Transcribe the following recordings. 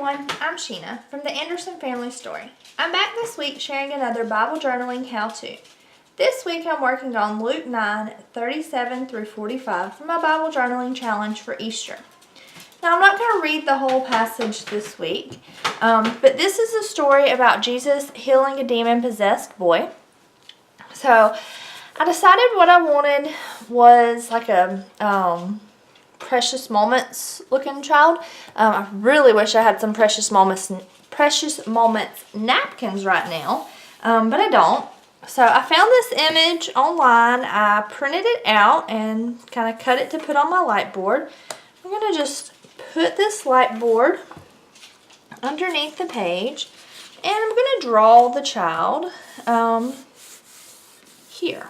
everyone, I'm Sheena from the Anderson Family Story. I'm back this week sharing another Bible journaling how-to. This week I'm working on Luke 9:37 through 45 for my Bible journaling challenge for Easter. Now I'm not going to read the whole passage this week, but this is a story about Jesus healing a demon-possessed boy. So I decided what I wanted was like a Precious Moments looking child. I really wish I had some Precious Moments napkins right now, but I don't. So I found this image online. I printed it out and kind of cut it to put on my light board. I'm going to just put this light board underneath the page, and I'm going to draw the child here.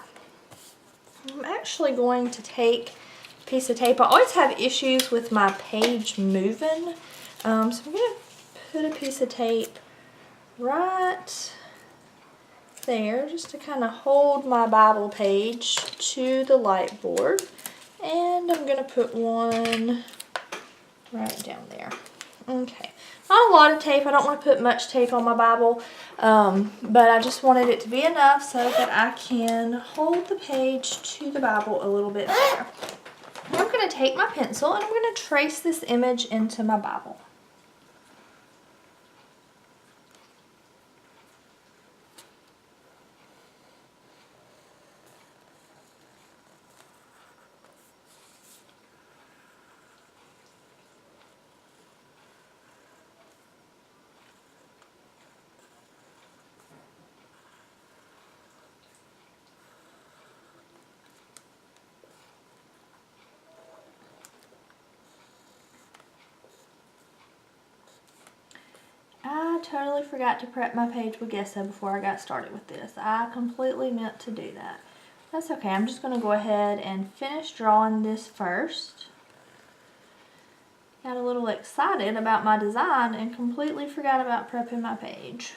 I'm actually going to take a piece of tape. I always have issues with my page moving, so I'm going to put a piece of tape right there just to kind of hold my Bible page to the light board, and I'm going to put one right down there. Okay, not a lot of tape. I don't want to put much tape on my Bible, but I just wanted it to be enough so that I can hold the page to the Bible a little bit better. I'm going to take my pencil and I'm going to trace this image into my Bible. I totally forgot to prep my page with gesso before I got started with this. I completely meant to do that. That's okay. I'm just going to go ahead and finish drawing this first. Got a little excited about my design and completely forgot about prepping my page.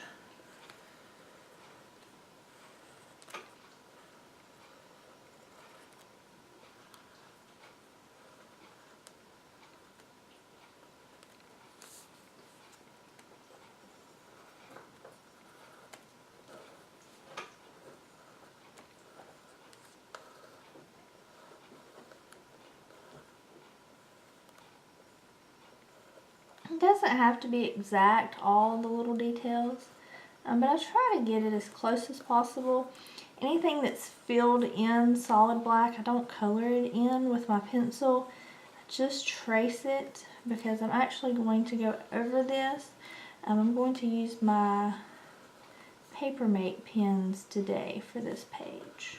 It doesn't have to be exact, all the little details, but I try to get it as close as possible. Anything that's filled in solid black, I don't color it in with my pencil. I just trace it because I'm actually going to go over this. I'm going to use my Papermate pens today for this page.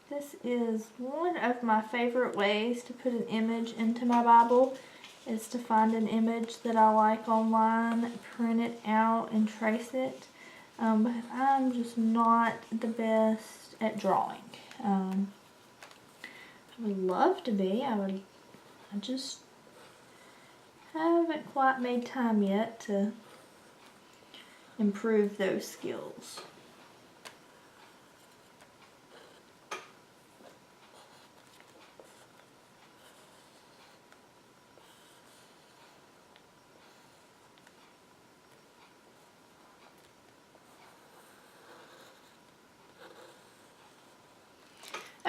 This is one of my favorite ways to put an image into my Bible, is to find an image that I like online, print it out, and trace it. But I'm just not the best at drawing. I would love to be. I just haven't quite made time yet to improve those skills.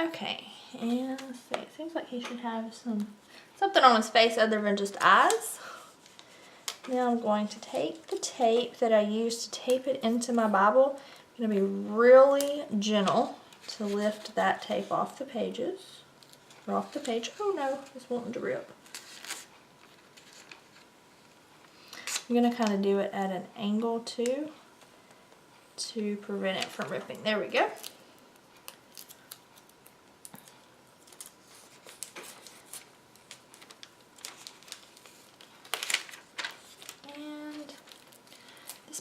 Okay, and let's see, it seems like he should have something on his face other than just eyes. Now I'm going to take the tape that I used to tape it into my Bible. I'm going to be really gentle to lift that tape off the pages, or off the page. Oh no, it's wanting to rip. I'm going to kind of do it at an angle too, to prevent it from ripping. There we go.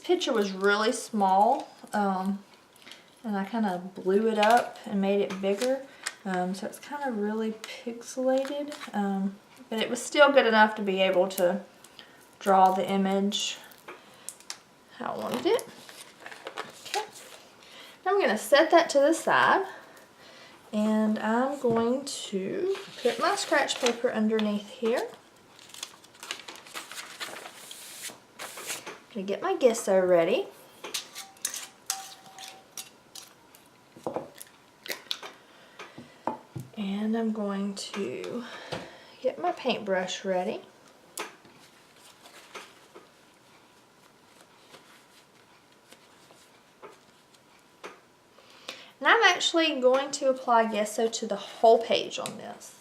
picture was really small, and I kind of blew it up and made it bigger. So it's kind of really pixelated, but it was still good enough to be able to draw the image how I wanted it. Okay, now I'm going to set that to the side, and I'm going to put my scratch paper underneath here. I'm going to get my gesso ready. And I'm going to get my paintbrush ready. And I'm actually going to apply gesso to the whole page on this.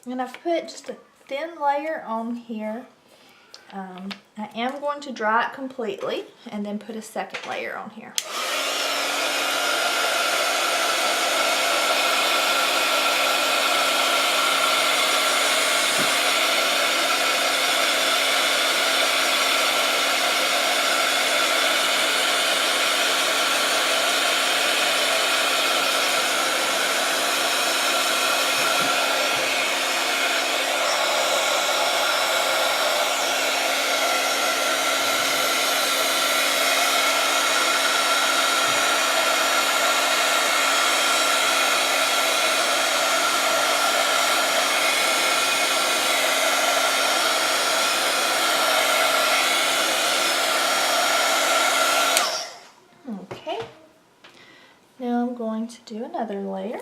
And I've put just a thin layer on here. I am going to dry it completely and then put a second layer on here. Now I'm going to do another layer.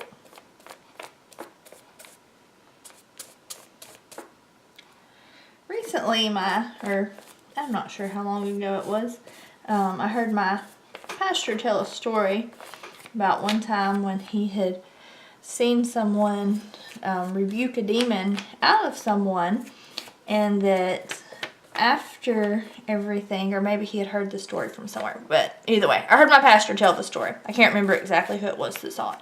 Recently I'm not sure how long ago it was, I heard my pastor tell a story about one time when he had seen someone rebuke a demon out of someone, and that after everything, or maybe he had heard the story from somewhere, but either way, I heard my pastor tell the story. I can't remember exactly who it was that saw it.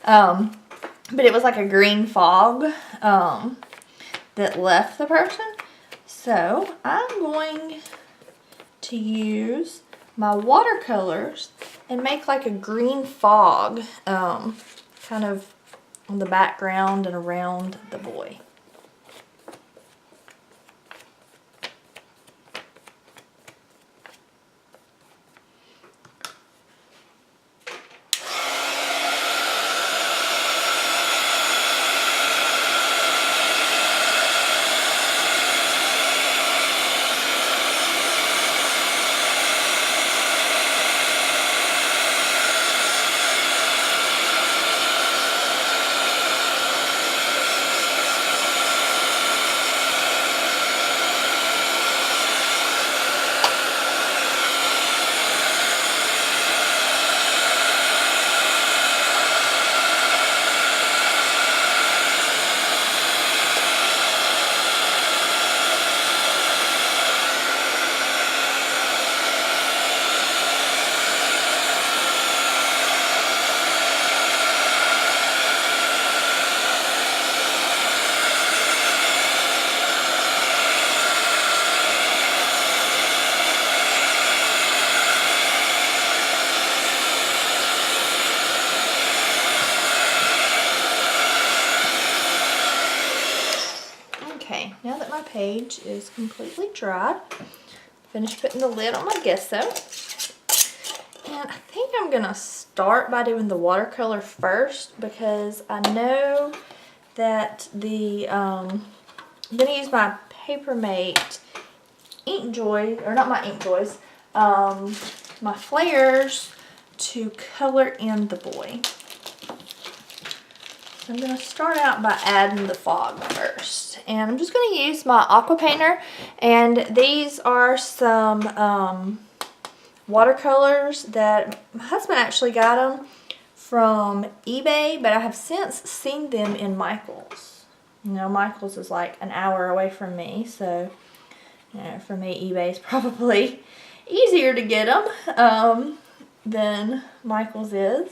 But it was like a green fog that left the person. So I'm going to use my watercolors and make like a green fog kind of on the background and around the boy. Okay, now that my page is completely dried, finished putting the lid on my gesso. And I think I'm going to start by doing the watercolor first, because I know that I'm going to use my Papermate ink joy, or not my ink joys, my flares to color in the boy. I'm going to start out by adding the fog first. And I'm just going to use my aqua painter. And these are some watercolors that my husband actually got them from eBay, but I have since seen them in Michael's. You know, Michael's is like an hour away from me, so you know, for me eBay is probably easier to get them than Michael's is.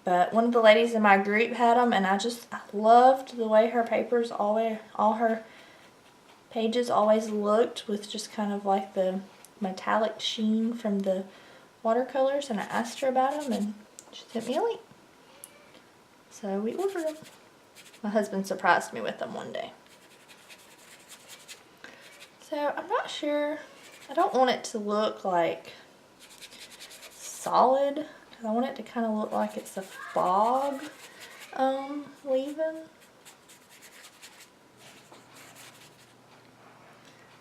But one of the ladies in my group had them, and I loved the way her papers always, all her pages always looked, with just kind of like the metallic sheen from the watercolors. And I asked her about them, and she sent me a link. So we ordered them. My husband surprised me with them one day. So I'm not sure. I don't want it to look like solid. I want it to kind of look like it's a fog leaving.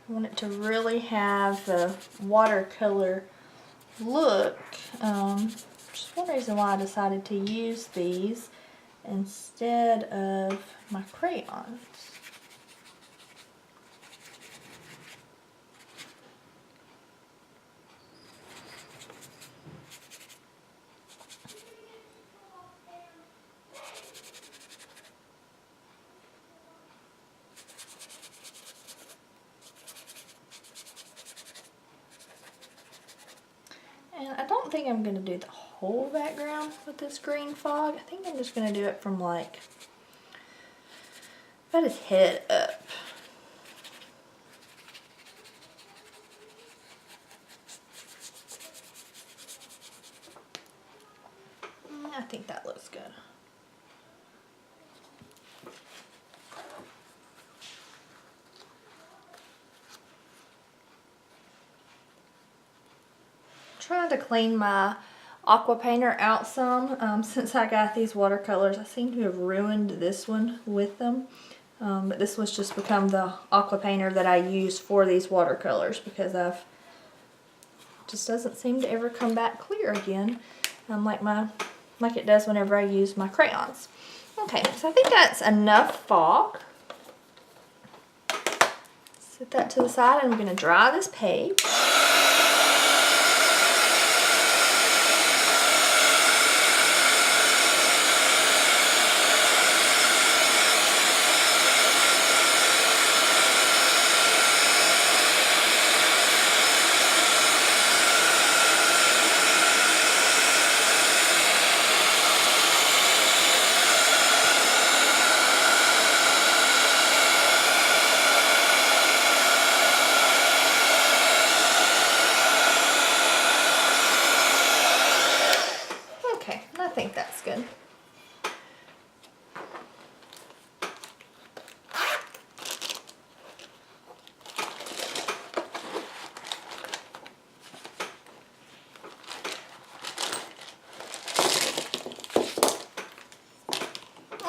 I want it to really have the watercolor look. Just one reason why I decided to use these instead of my crayons. And I don't think I'm going to do the whole background with this green fog. I think I'm just going to do it from like about his head up. I think that looks good. Trying to clean my aqua painter out some. Since I got these watercolors, I seem to have ruined this one with them. But this was just become the aqua painter that I use for these watercolors, because just doesn't seem to ever come back clear again, like it does whenever I use my crayons. Okay, so I think that's enough fog. Set that to the side, and I'm going to dry this page. I think that's good.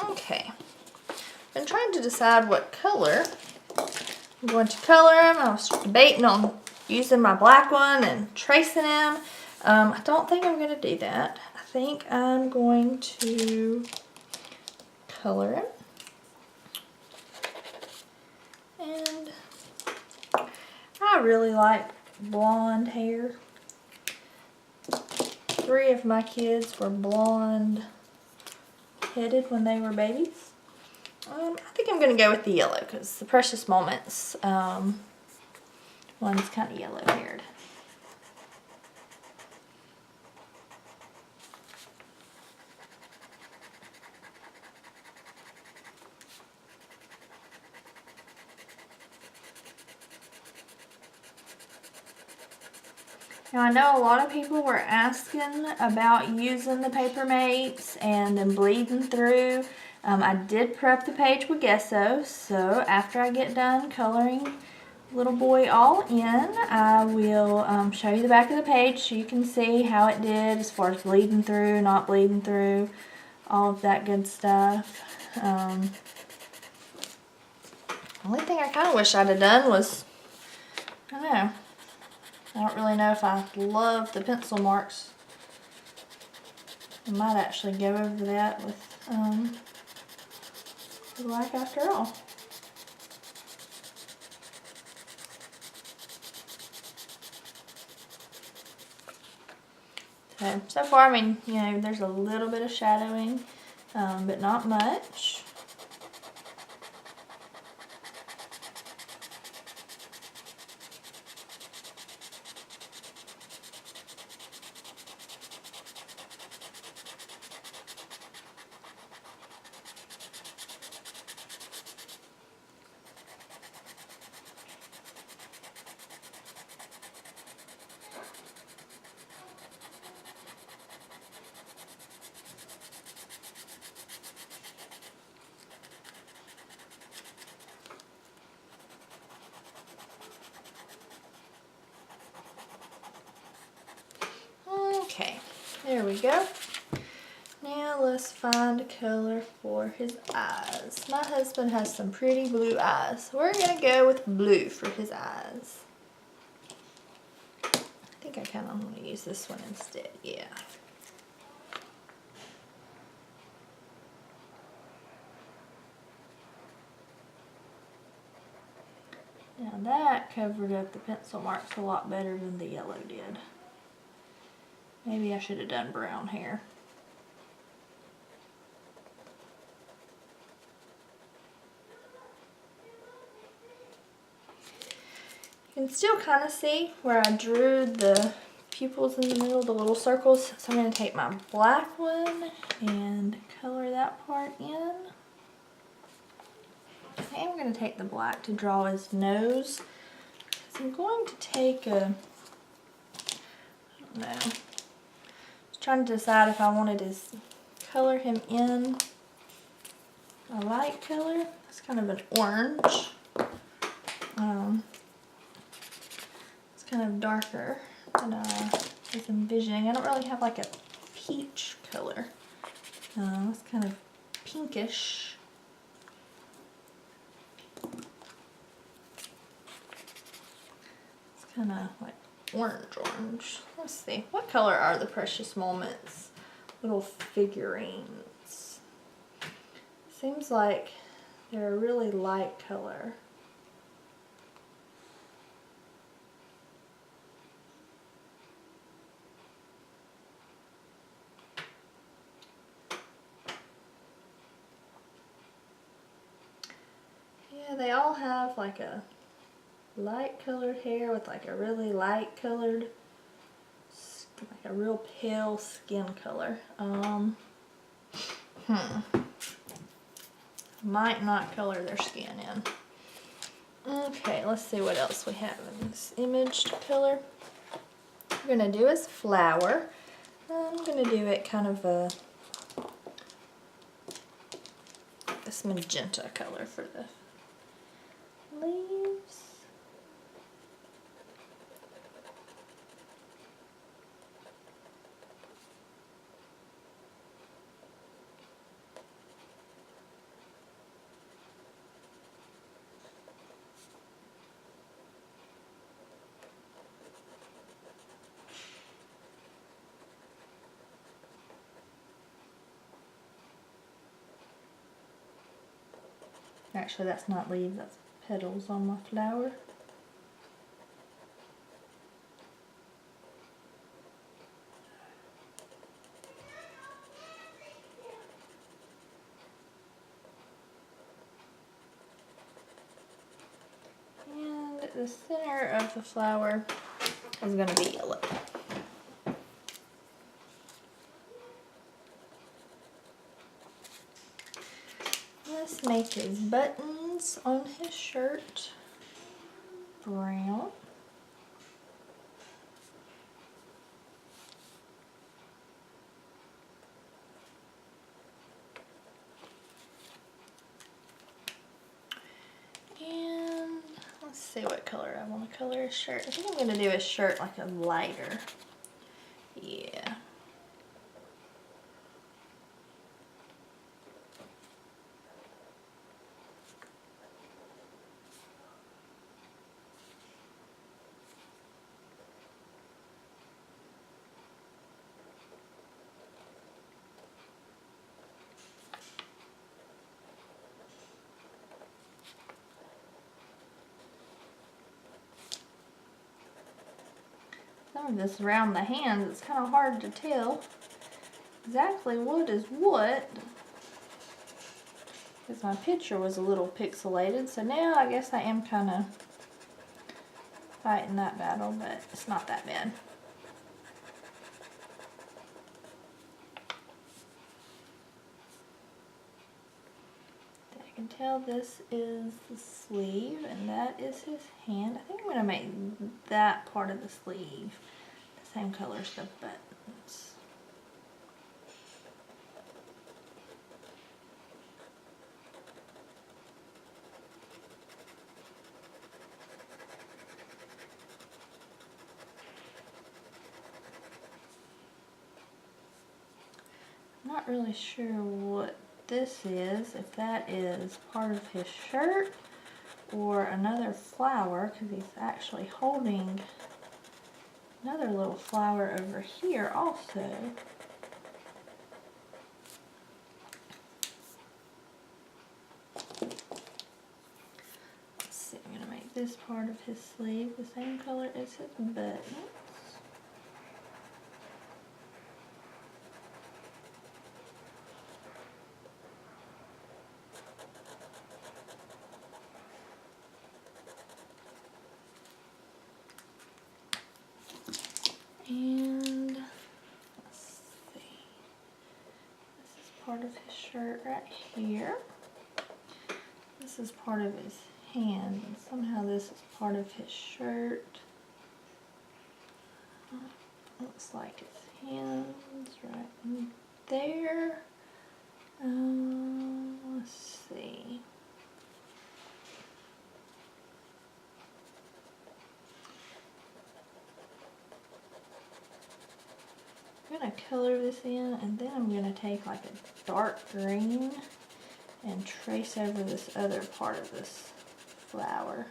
Okay. Been trying to decide what color I'm going to color them. I was debating on using my black one and tracing them. I don't think I'm going to do that. I think I'm going to color him. And I really like blonde hair. 3 of my kids were blonde headed when they were babies. I think I'm going to go with the yellow, because the Precious Moments one's kind of yellow haired. Now, I know a lot of people were asking about using the Paper Mates and then bleeding through. I did prep the page with gesso, so after I get done coloring little boy all in, I will show you the back of the page so you can see how it did as far as bleeding through, not bleeding through, all of that good stuff. The only thing I kind of wish I'd have done was, I don't know, I don't really know if I love the pencil marks I might actually go over that with black after all. So far, I mean, you know, there's a little bit of shadowing, but not much. Okay, there we go. Now let's find a color for his eyes. My husband has some pretty blue eyes, so we're gonna go with blue for his eyes. I think I kind of want to use this one instead, yeah. Now that covered up the pencil marks a lot better than the yellow did. Maybe I should have done brown hair. You can still kind of see where I drew the pupils in the middle, the little circles. So I'm going to take my black one and color that part in. And I'm going to take the black to draw his nose. So I'm going to take a, I don't know, I was trying to decide if I wanted to color him in a light color. It's kind of an orange. It's kind of darker than I was envisioning. I don't really have like a peach color. It's kind of pinkish. It's kind of like orange. Let's see, what color are the Precious Moments little figurines? Seems like they're a really light color. Yeah, they all have like a light colored hair with like a really light colored, like a real pale skin color. Might not color their skin in. Okay, let's see what else we have in this image to color. We're gonna do his flower. I'm gonna do it kind of this magenta color for the leaves. Actually, that's not leaves, that's petals on my flower. And the center of the flower is going to be yellow. Let's make his buttons on his shirt brown. And let's see what color I want to color his shirt. I think I'm going to do his shirt like a lighter. Yeah. This around the hands, it's kind of hard to tell exactly what is what, because my picture was a little pixelated. So now I guess I am kind of fighting that battle, but it's not that bad. I can tell this is the sleeve and that is his hand. I think I'm going to make that part of the sleeve the same color as the buttons. I'm not really sure what this is, if that is part of his shirt or another flower, because he's actually holding another little flower over here also. Let's see, I'm going to make this part of his sleeve the same color as his buttons. And let's see, this is part of his shirt right here. This is part of his hand, and somehow this is part of his shirt. Looks like his hands right in there. Let's see. I'm going to color this in, and then I'm going to take like a dark green and trace over this other part of this flower.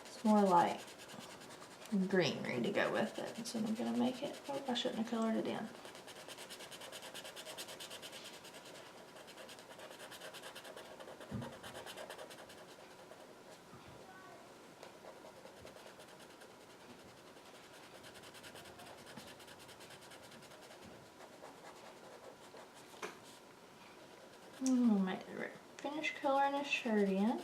It's more like greenery to go with it, so I'm going to make it. Oh, I shouldn't have colored it in. I'm going to make the finish coloring his shirt in.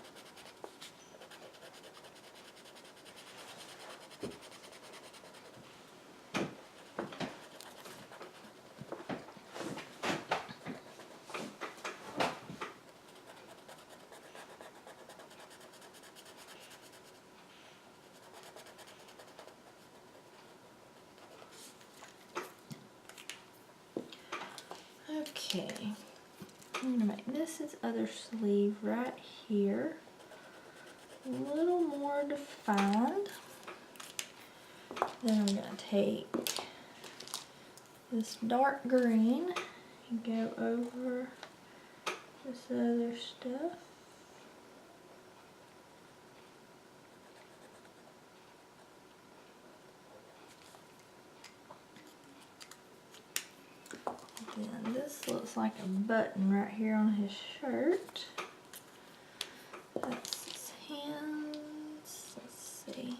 Okay. I'm going to make this his other sleeve right here, a little more defined. Then I'm going to take this dark green and go over this other stuff. Then this looks like a button right here on his shirt. That's his hands. Let's see.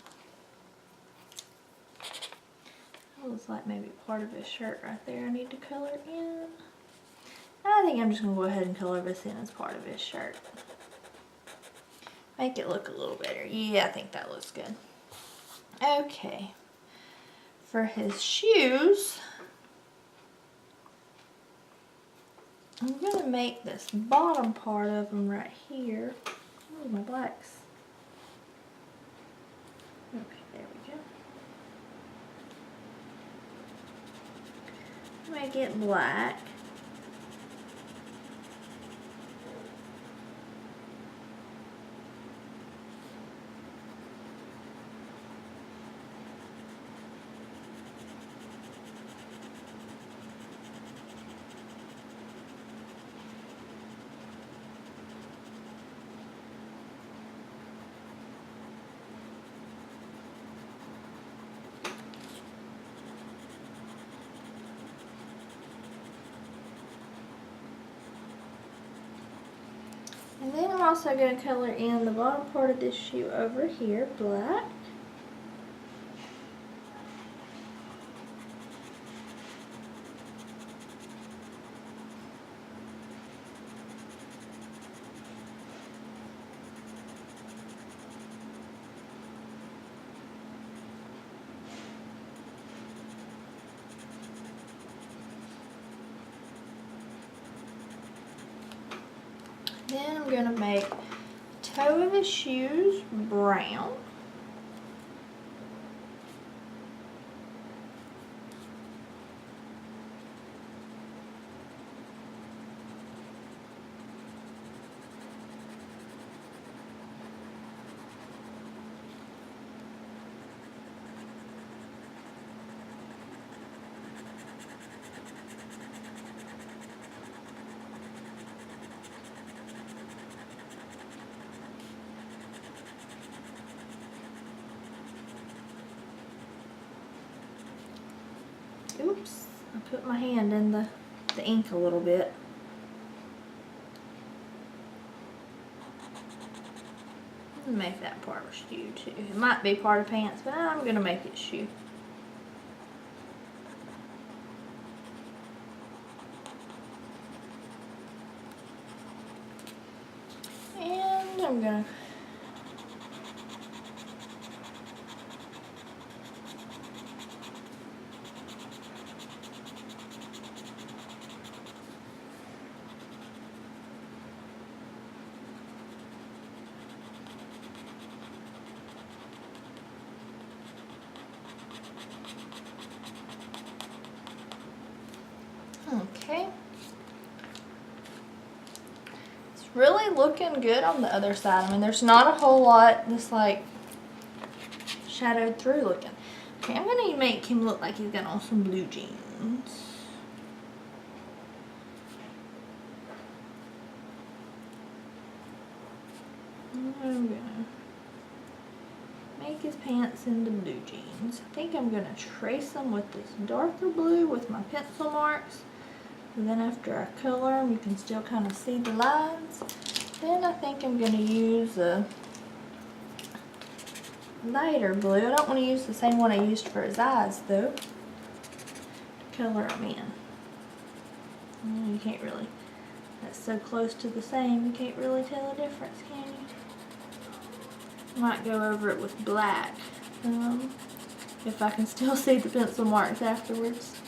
That looks like maybe part of his shirt right there I need to color in. I think I'm just going to go ahead and color this in as part of his shirt. Make it look a little better. Yeah, I think that looks good. Okay. For his shoes, I'm going to make this bottom part of them right here. Oh, my blacks. Okay, there we go. Make it black. And then I'm also going to color in the bottom part of this shoe over here, black. Then I'm going to make the toe of his shoes brown. Oops, I put my hand in the ink a little bit. Make that part of shoe too. It might be part of pants, but I'm going to make it shoe. And I'm going to okay. It's really looking good on the other side. I mean, there's not a whole lot that's like shadowed through looking. Okay, I'm going to make him look like he's got on some blue jeans. I'm going to make his pants into blue jeans. I think I'm going to trace them with this darker blue with my pencil marks. And then after I color them, you can still kind of see the lines. Then I think I'm going to use a lighter blue. I don't want to use the same one I used for his eyes though, to color them in. You can't really, that's so close to the same, you can't really tell the difference, can you? Might go over it with black, if I can still see the pencil marks afterwards.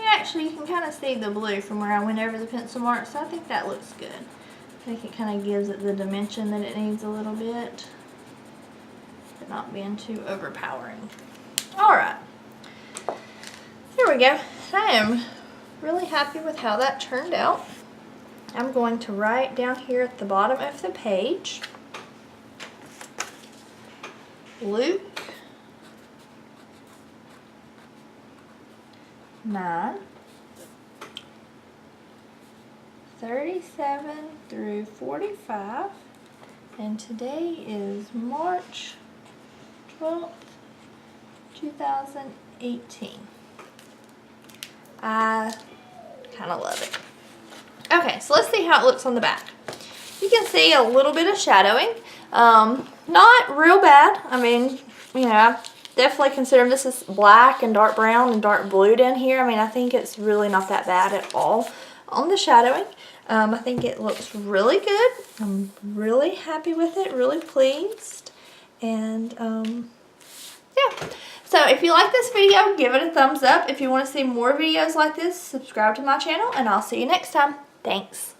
Actually, you can kind of see the blue from where I went over the pencil mark, so I think that looks good. I think it kind of gives it the dimension that it needs a little bit, but not being too overpowering. Alright, there we go. I am really happy with how that turned out. I'm going to write down here at the bottom of the page, Luke 9, 37 through 45, and today is March 12th, 2018. I kind of love it. Okay, so let's see how it looks on the back. You can see a little bit of shadowing. Not real bad. I mean, you know, I definitely consider this is black and dark brown and dark blue down here. I mean, I think it's really not that bad at all on the shadowing. I think it looks really good. I'm really happy with it, really pleased. And yeah. So if you like this video, give it a thumbs up. If you want to see more videos like this, subscribe to my channel, and I'll see you next time. Thanks.